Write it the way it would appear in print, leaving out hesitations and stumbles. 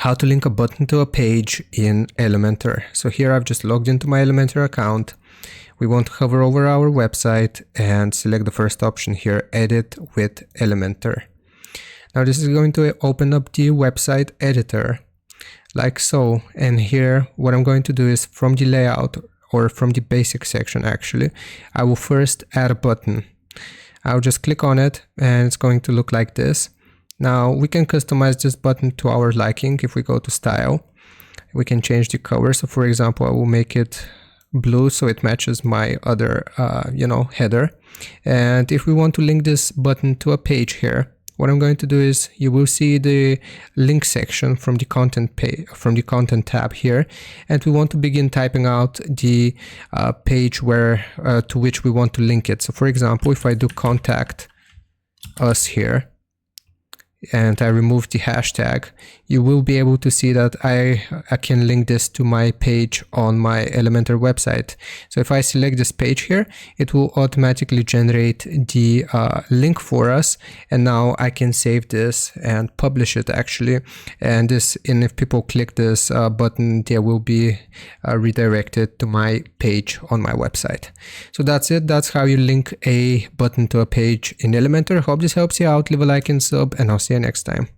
how to link a button to a page in Elementor. So here I've just logged into my Elementor account. We want to hover over our website and select the first option here, Edit with Elementor. Now this is going to open up the website editor like so. And here what I'm going to do is from the layout, or from the basic section actually, I will first add a button. I'll just click on it and it's going to look like this. Now we can customize this button to our liking. If we go to style, we can change the color. So for example, I will make it blue so it matches my other header. And if we want to link this button to a page here, what I'm going to do is you will see the link section from the content page, from the content tab here, and we want to begin typing out the page where to which we want to link it. So for example, if I do contact us here and I remove the hashtag, you will be able to see that I can link this to my page on my Elementor website. So if I select this page here, it will automatically generate the link for us, and now I can save this and publish it actually, and if people click this button, they will be redirected to my page on my website. So that's it. That's how you link a button to a page in Elementor. Hope this helps you out. Leave a like and sub, and I'll see you next time.